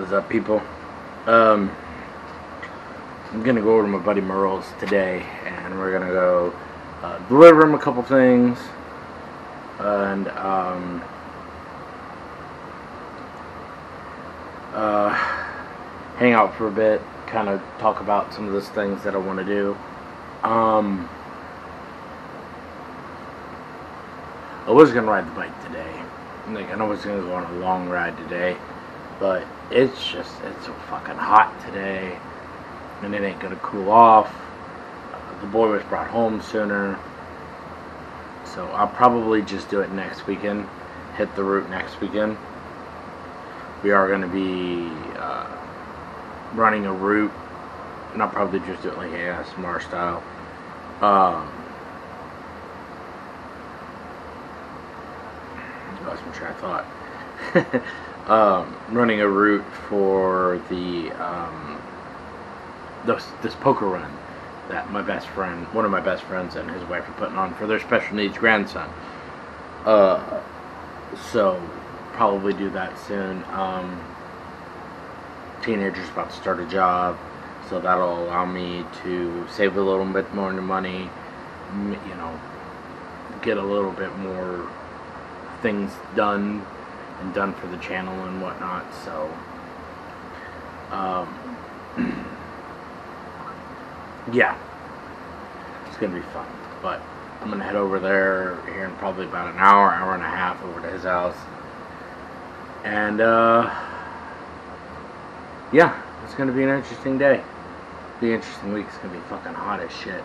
What's up, people? I'm gonna go over to my buddy Merle's today, and we're gonna go deliver him a couple things, and hang out for a bit, kind of talk about some of those things that I want to do. I was gonna ride the bike today. Like, I know I was gonna go on a long ride today, but it's so fucking hot today, and it ain't gonna cool off. The boy was brought home sooner, so I'll probably just do it next weekend. Hit the route next weekend. We are gonna be running a route, and I'll probably just do it like ASMR style. Lost my train of thought. Running a route for the this poker run that one of my best friends and his wife are putting on for their special needs grandson. So probably do that soon. Teenager's about to start a job, so that'll allow me to save a little bit more money, you know, get a little bit more things done for the channel and whatnot. So yeah, it's gonna be fun. But I'm gonna head over there here in probably about an hour and a half over to his house, and yeah, it's gonna be an interesting day. Be an interesting week. It's gonna be fucking hot as shit.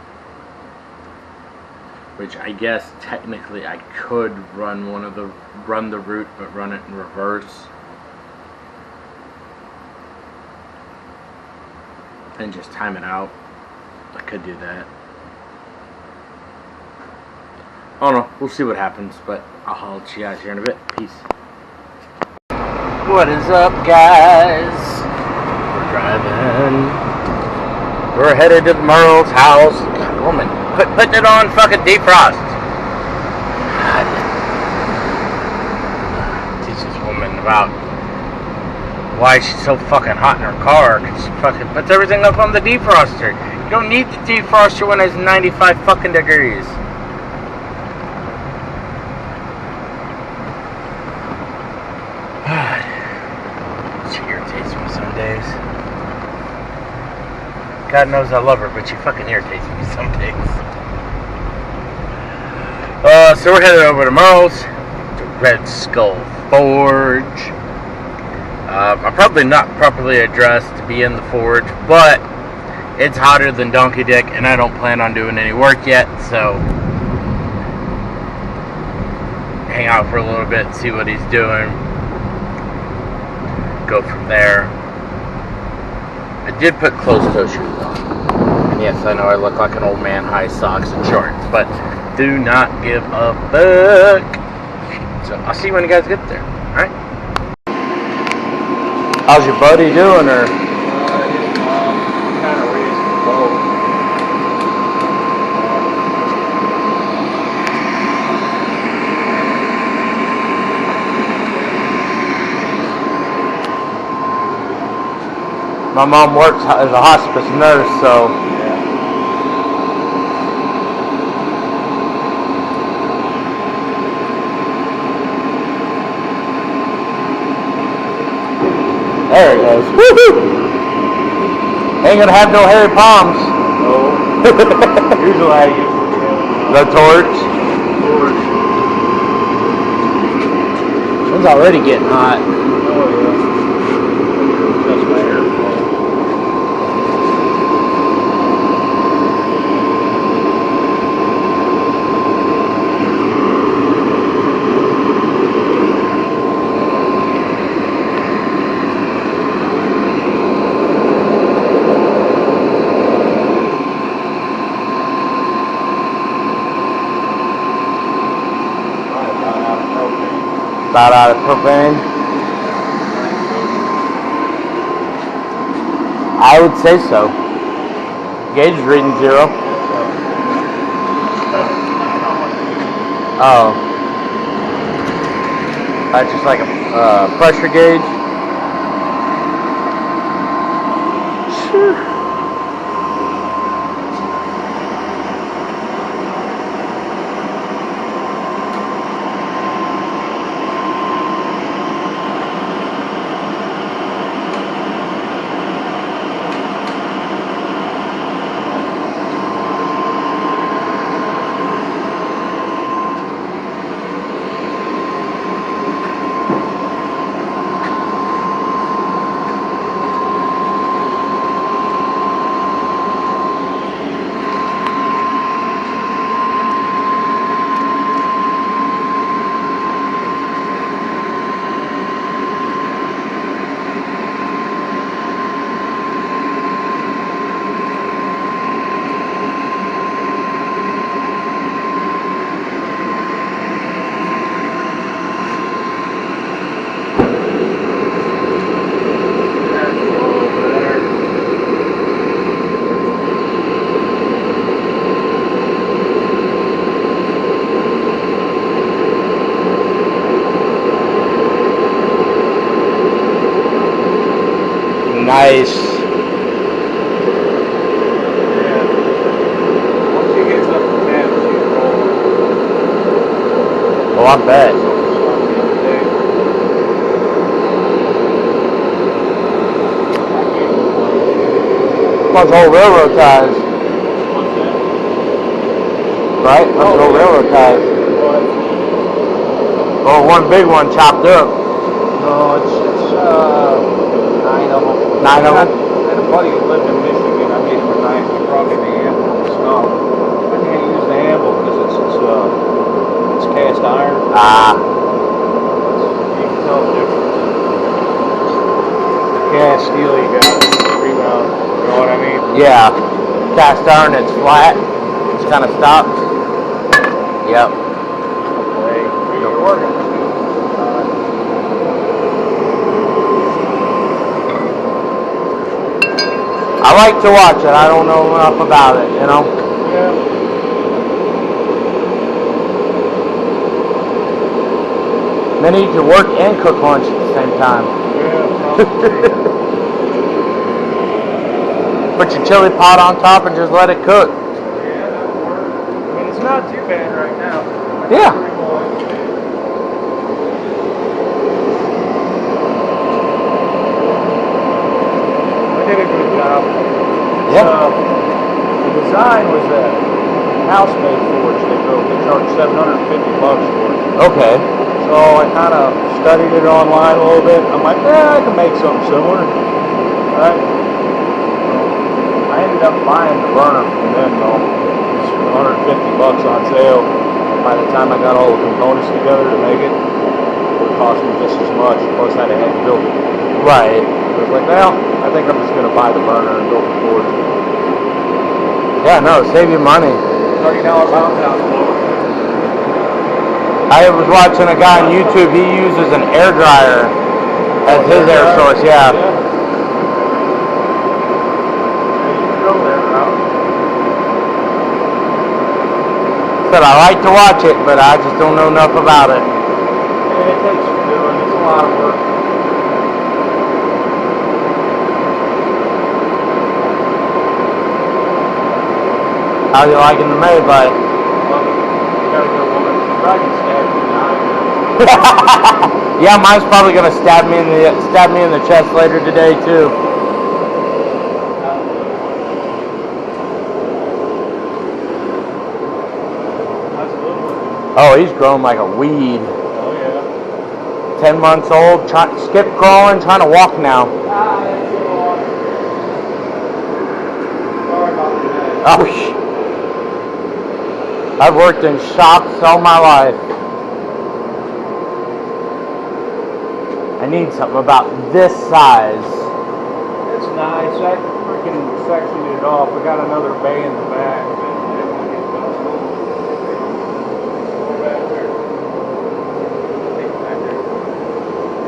Which I guess technically I could run the route, but run it in reverse and just time it out. I could do that. I don't know. We'll see what happens, but I'll holler at you guys here in a bit. Peace. What is up, guys? We're driving. We're headed to Merle's house. God, woman, quit putting it on fucking defrost. God. Teach this woman about why she's so fucking hot in her car, because she fucking puts everything up on the defroster. You don't need the defroster when it's 95 fucking degrees. She irritates me some days. God knows I love her, but she fucking irritates me some days. So we're headed over to Merle's, to Red Skull Forge. I'm probably not properly addressed to be in the forge, but it's hotter than donkey dick, and I don't plan on doing any work yet, so hang out for a little bit, see what he's doing, go from there. I did put closed-toe shoes on, and yes, I know I look like an old man, high socks and shorts, but do not give a fuck. So I'll see you when you guys get there. Alright? How's your buddy doing, or? Kind of raised the boat. My mom works as a hospice nurse, so there it goes. Woo-hoo! Ain't gonna have no hairy palms. No. Usually I use The torch. It's already getting hot. Oh yeah. That's my hair. About out of propane. I would say so. Gauge is reading 0. Oh. That's just like a pressure gauge. Nice. Yeah. Once he gets up to 10, she's rolling. Oh, I bet. Something stuck the other day. Bunch of old railroad ties, What's that? right? Bunch of old railroad ties. What? Oh, one big one chopped up. No, it's 9 of them. 9 of them? I had a buddy who lived in Michigan. I made him a knife. He brought me the handle and the stump. I can't use the handle because it's cast iron. Ah, You can tell the difference. The cast steel you got rebound. You know what I mean? yeah. Cast iron, it's flat. It's kind of stopped. Yep. Hey, you're working. I like to watch it. I don't know enough about it, you know? Yeah. Then you can work and cook lunch at the same time. Yeah, probably. Put your chili pot on top and just let it cook. Yeah, that'll work. I mean, it's not too bad right now. Yeah. I did a good job. Yeah. The design was a house-made forge they built. They charged $750 for it. Okay. So I kind of studied it online a little bit. I'm like, I can make something similar. Right? I ended up buying the burner from them though. It was $150 on sale. By the time I got all the components together to make it, it would cost me just as much. Plus I had to build it. Right. I was like, well, I think I'm just going to buy the burner and build the forge. Yeah, no, save you money. $30 pound house blower. I was watching a guy on YouTube. He uses an air dryer as his air source. Yeah. You can go there, Ralph. Said I like to watch it, but I just don't know enough about it. Yeah, it takes some doing. It's a lot of work. How you liking the May bite? Well, you gotta get a woman. She's probably gonna stab you in the eye. Yeah, mine's probably gonna stab me in the chest later today too. That's a little one. Oh, he's grown like a weed. Oh, yeah. 10 months old, skip crawling, trying to walk now. That's a little one. Sorry about that. Oh, I've worked in shops all my life. I need something about this size. It's nice. I freaking sectioned it off. We got another bay in the back.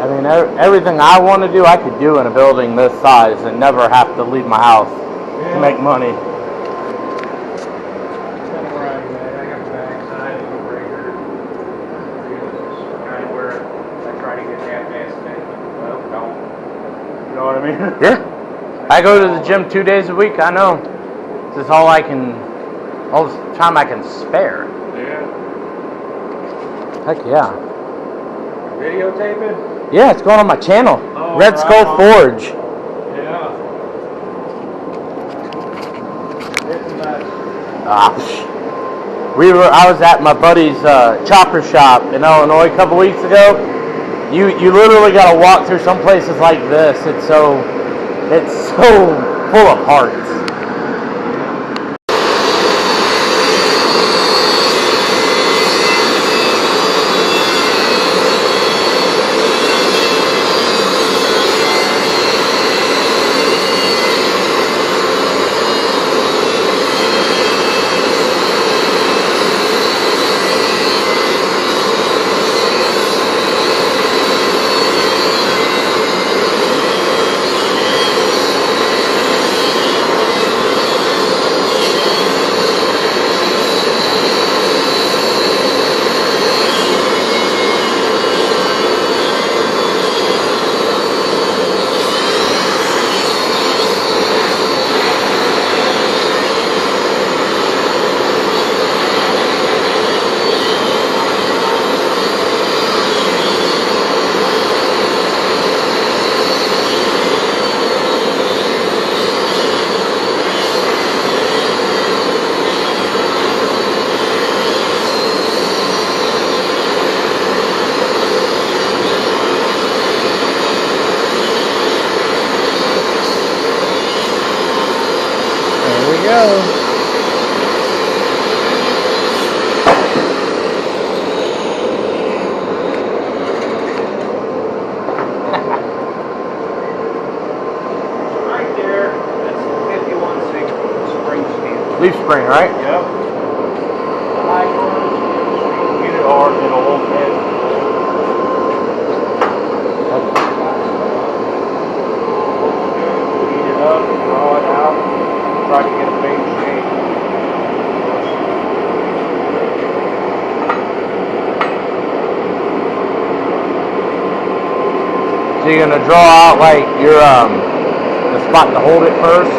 I mean, everything I want to do, I could do in a building this size and never have to leave my house to make money. Yeah, I I go to the gym 2 days a week. I know. This is all the time I can spare. Yeah. Heck yeah. Videotaping? Yeah, it's going on my channel. Oh, Red right Skull on. Forge. Yeah. Hitting that. I was at my buddy's chopper shop in Illinois a couple weeks ago. You literally got to walk through some places like this. It's so full of parts. Leaf spring, right? Yep. High unit or an old head. Heat it up, draw it out, try to get a fade shape. So you're gonna draw out like your the spot to hold it first,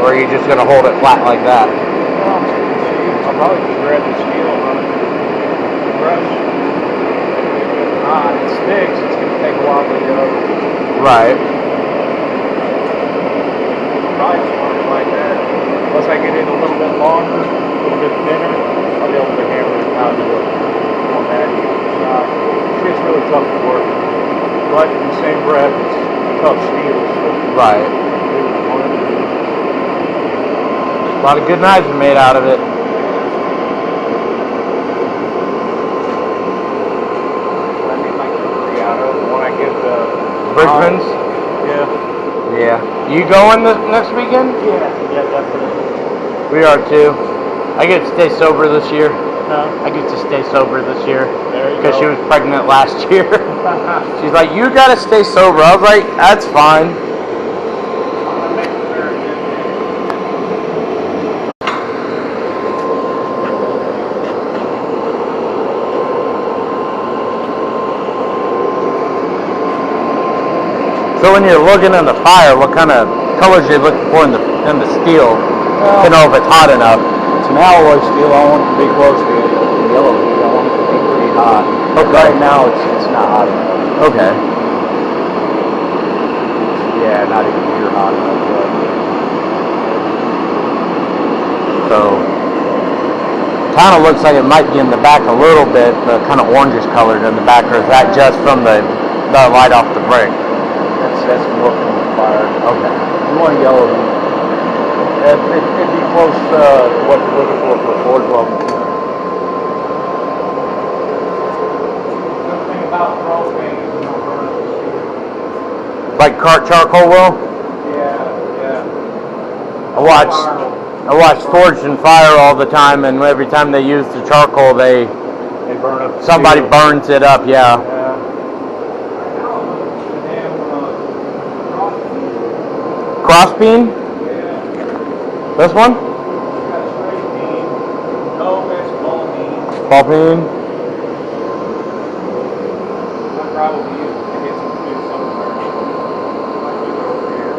or are you just gonna hold it flat like that? Well, see, I'll probably just grab the steel and run it through the brush. It sticks, it's gonna take a while to get up. Right. Probably just run it like that. Once I get it a little bit longer, a little bit thinner, I'll be able to hammer it down to on that. It's really tough to work. But in the same breath, it's tough steel. So Right. A lot of good knives are made out of it. I made like 3 out of it when I get the Bridgman's? Yeah. Yeah. You going this next weekend? Yeah, definitely. We are too. I get to stay sober this year. Huh? I get to stay sober this year. There you Because go. she was pregnant last year. She's like, you gotta stay sober. I was like, that's fine. I'm gonna make sure So when you're looking in the fire, what kind of colors are you looking for in the steel to know if it's hot enough? it's an alloy steel. I want it to be close to the yellow heat. I want it to be pretty hot. Okay. Right now, it's not hot enough. Okay. Yeah, not even near hot enough yet. So kind of looks like it might be in the back a little bit, but kind of orangish colored in the back, or is that just from the light off the brick? That's more from the fire. Okay. You want yellow heat. It'd be close to what you're looking for forge welding. Good thing about propane is you don't burn up the steel. Like charcoal will? Yeah. I watch Forged in Fire all the time, and every time they use the charcoal, They burn up the somebody steel. burns it up. Yeah. Crossbeam? Yeah. This one? Got a straight beam. No, it's ball beam. Ball beam. I probably use it to get some food somewhere. Might be over here.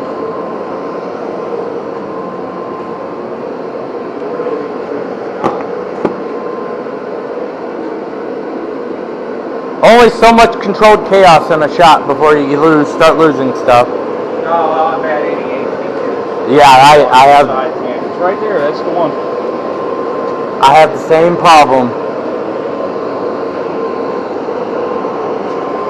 Only so much controlled chaos in a shot before you start losing stuff. No, well, I've had 88 features. Yeah, I have. It's right there. That's the one. I have the same problem.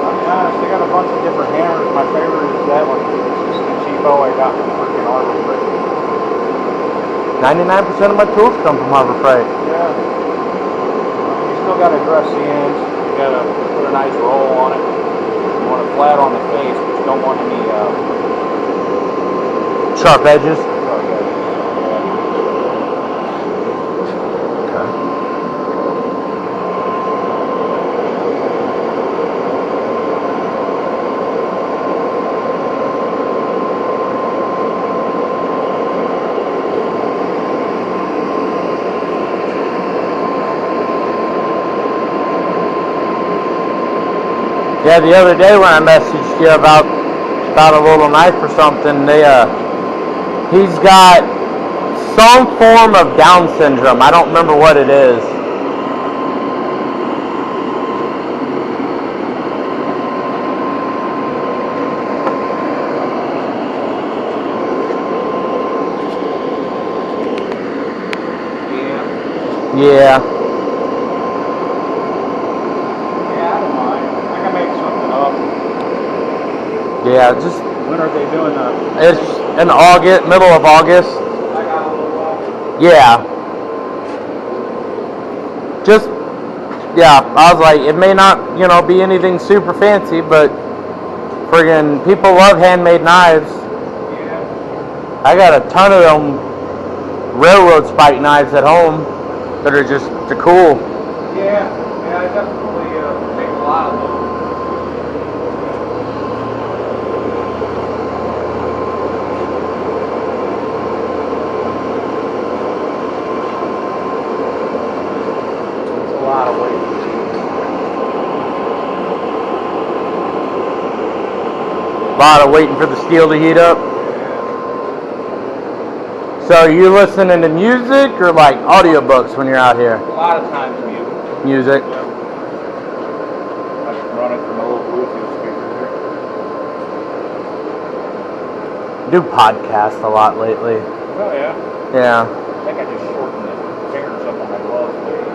I'll be honest, they got a bunch of different hammers. My favorite is that one. It's just the cheapo I got from freaking Harbor Freight. 99% of my tools come from Harbor Freight. Yeah. You still got to dress the ends. You got to put a nice roll on it. You want it flat on the face, but you don't want any Sharp edges. Yeah, the other day when I messaged you about a little knife or something, he's got some form of Down syndrome. I don't remember what it is. Yeah. Yeah, just. When are they doing that? It's in August, middle of August. I got a little while. Yeah. Just, yeah, I was like, it may not, be anything super fancy, but friggin' people love handmade knives. Yeah. I got a ton of them railroad spike knives at home that are just cool. Yeah, I definitely make a lot of those. A lot of waiting for the steel to heat up. So are you listening to music or like audiobooks when you're out here? A lot of times music. Music? Yeah. I can run it from a little Bluetooth speaker Do here. podcasts a lot lately. Oh yeah? Yeah. I think I just shortened the fingers up on my gloves lately.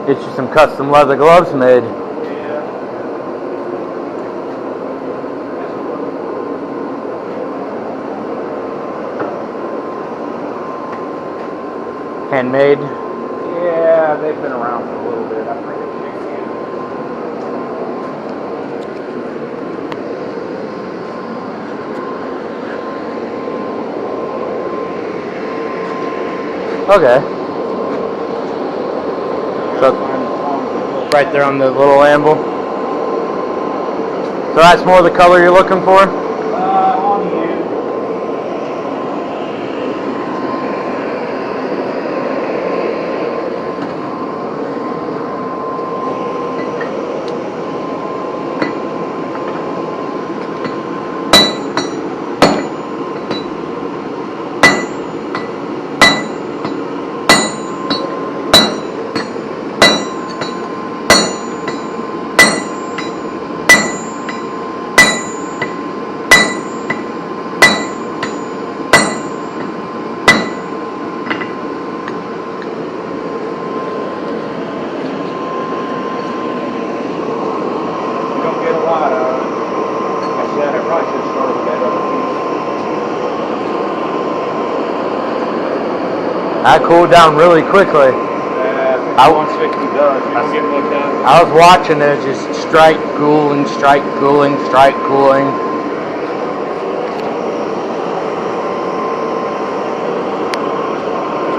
Get you some custom leather gloves made. Yeah. Handmade? Yeah, they've been around for a little bit. I freaking shake hands. Okay. So, right there on the little anvil. So that's more the color you're looking for? On the end. I cooled down really quickly. Once it does, you don't get looked at. I was watching it, just strike, cooling, strike, cooling, strike, cooling.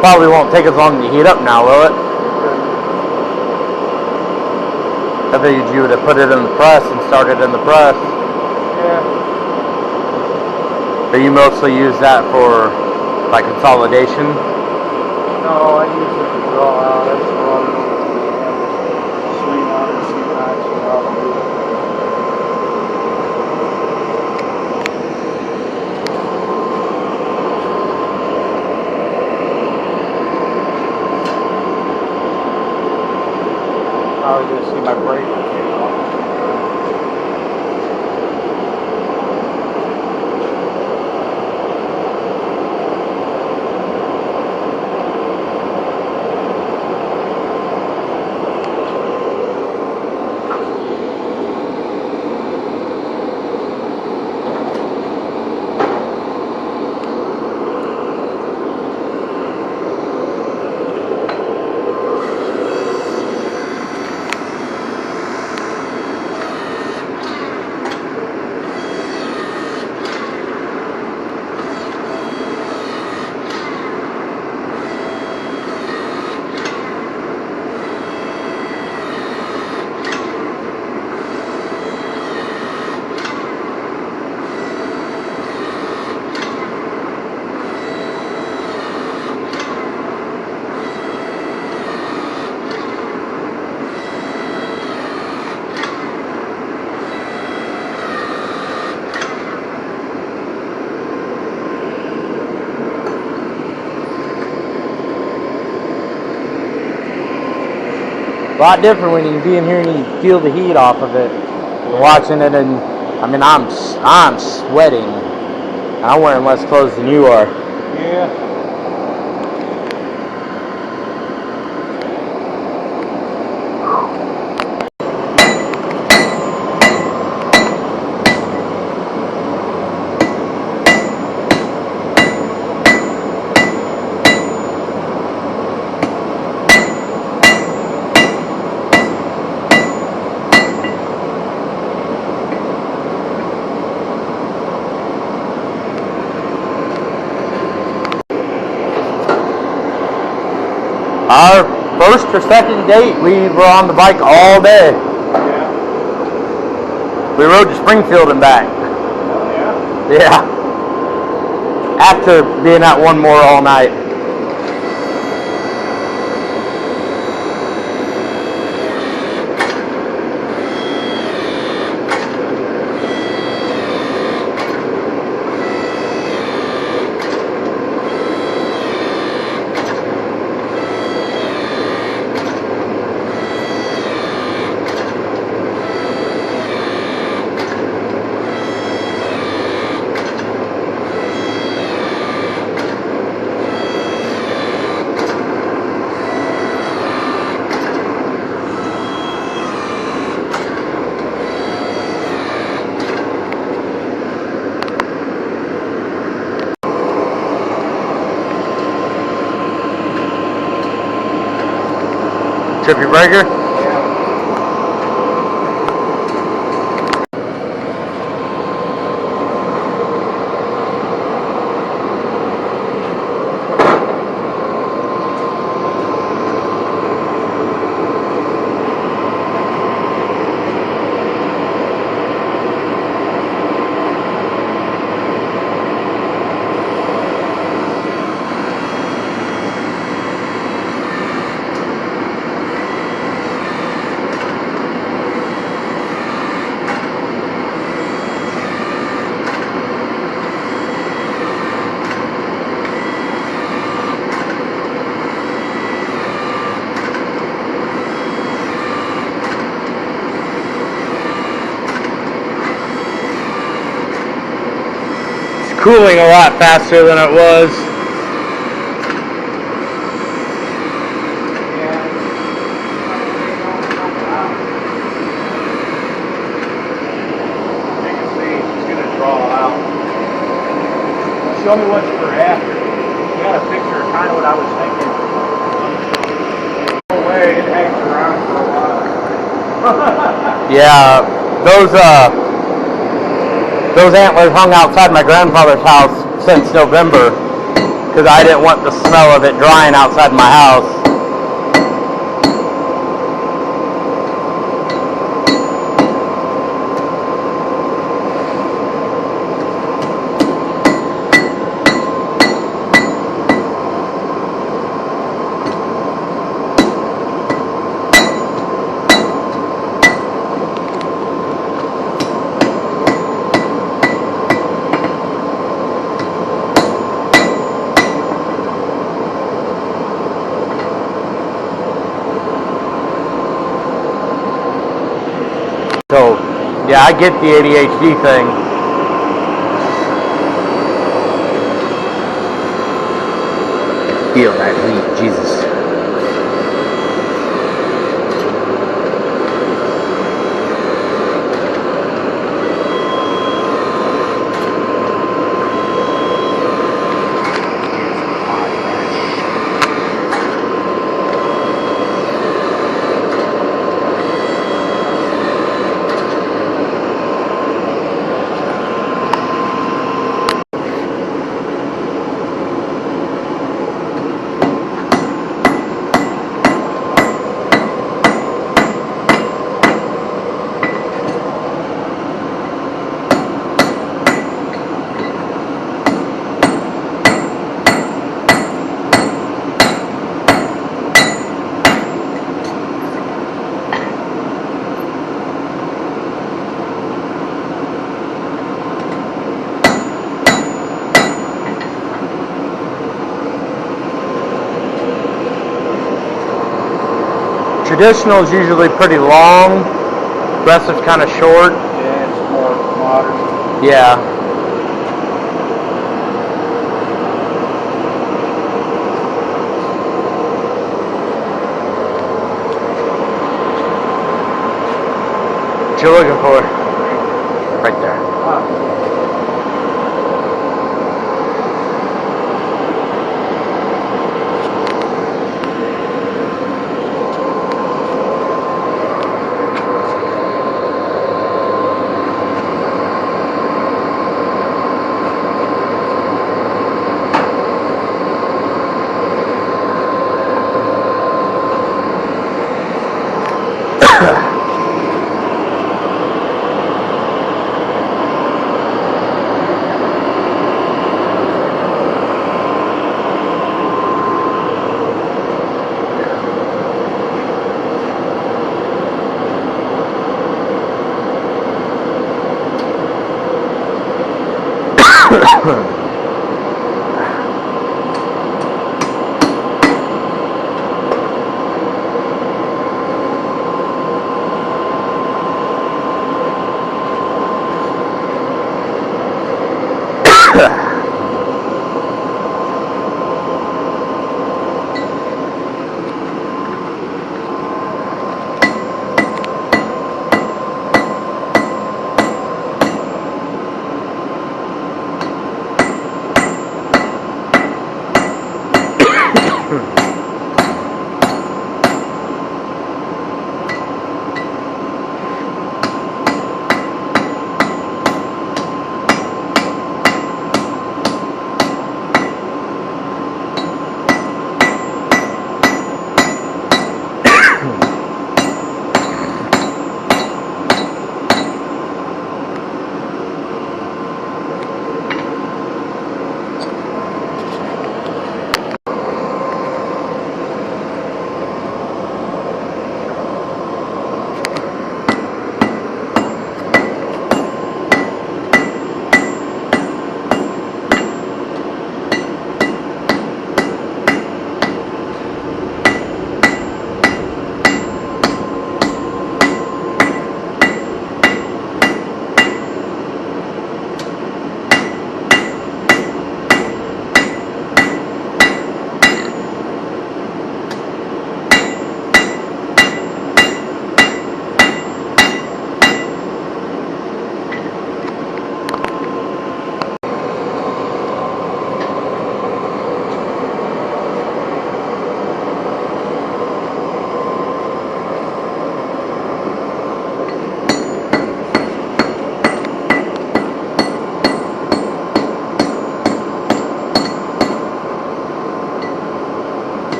Probably won't take as long to heat up now, will it? I figured you would have put it in the press and started in the press. Yeah. Or you mostly use that for like consolidation? No, I use it to draw out. I just run it over the swing on and see what I actually how to do it. see my brake. A lot different when you be in here and you feel the heat off of it. Yeah. Watching it, and I mean, I'm sweating. I'm wearing less clothes than you are. Yeah. Our first or second date, we were on the bike all day. Yeah. We rode to Springfield and back. Oh, yeah? Yeah. After being at one more all night. Trip your breaker? Cooling a lot faster than it was. Show me what you were after. You got a picture of kind of what I was thinking. No way, it hangs around for a while. Yeah, those antlers hung outside my grandfather's house since November because I didn't want the smell of it drying outside my house. Yeah, I get the ADHD thing. Feel that heat, Jesus. Traditional is usually pretty long. Aggressive's kind of short. Yeah, it's more modern. Yeah. What you looking for? Right there.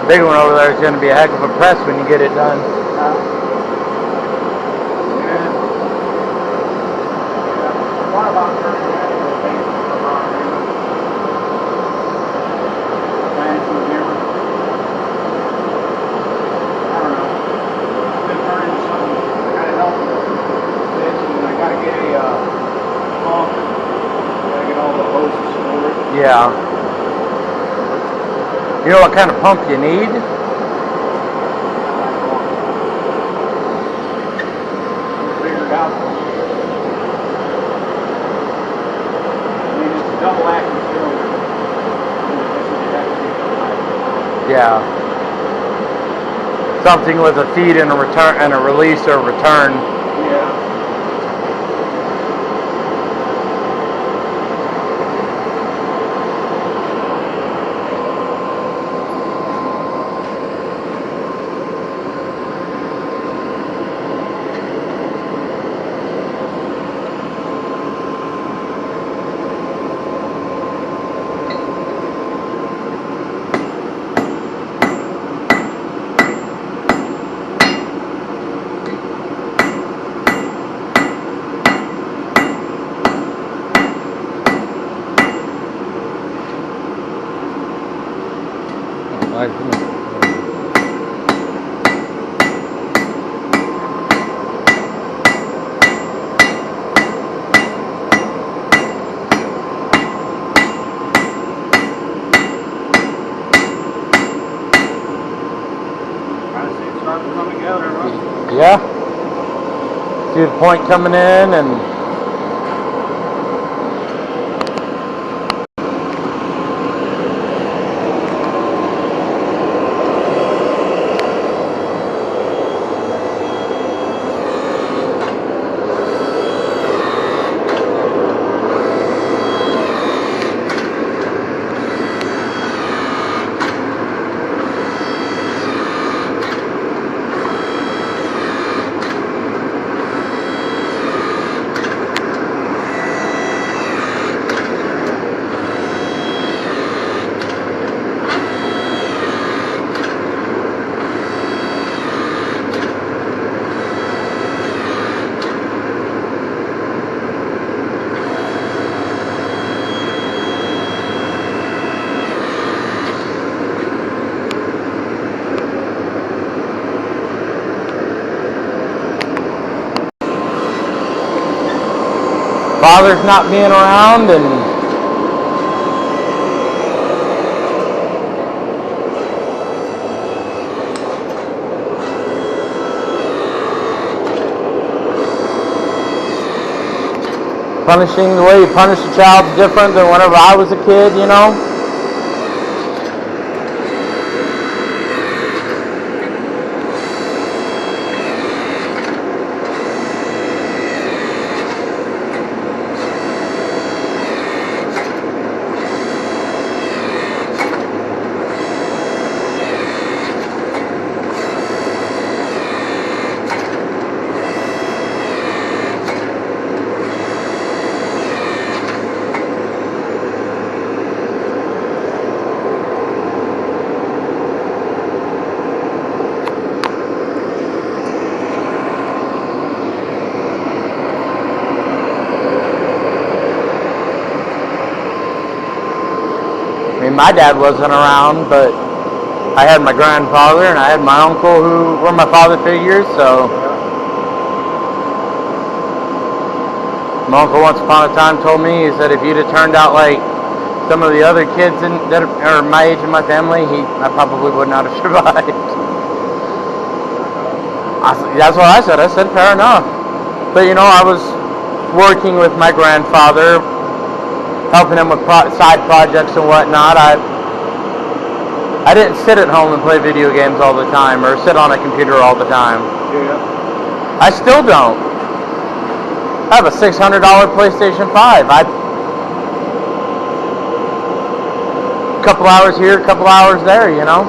that big one over there is going to be a heck of a press when you get it done. What about turning that into a paint for our plans with him? I don't know. It's been turning into something kind of helpful. I gotta get a pump. Gotta get all the hoses for it. Yeah. You know what kind of pump you need? Figured out. I mean, it's a double action cylinder. Yeah. Something with a feed and a return and a release or return. Yeah. Yeah. See the point coming in and father's not being around and punishing the way you punish a child's different than whenever I was a kid, you know? I mean, my dad wasn't around, but I had my grandfather and I had my uncle who were my father figures, so my uncle once upon a time told me, he said, if you'd have turned out like some of the other kids that are my age in my family, I probably would not have survived. That's what I said. I said, fair enough. But, you know, I was working with my grandfather, helping him with side projects and whatnot. I didn't sit at home and play video games all the time or sit on a computer all the time. Yeah. I still don't. I have a $600 PlayStation 5. Couple hours here, couple hours there, you know.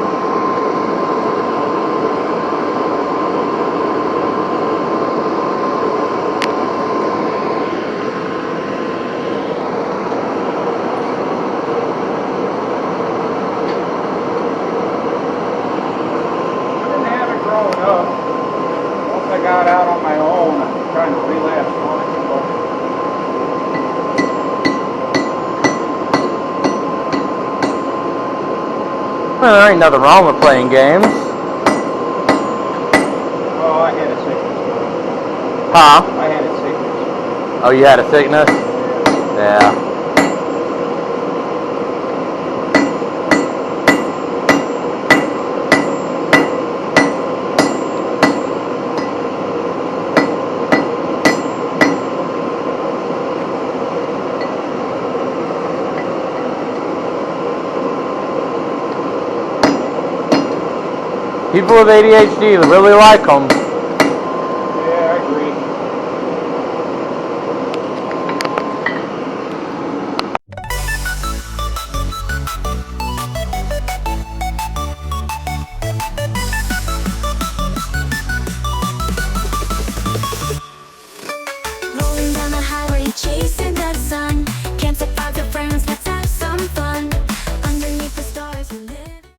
There ain't nothing wrong with playing games. Oh, I had a sickness. Huh? I had a sickness. Oh, you had a sickness? Yeah. People with ADHD really like them.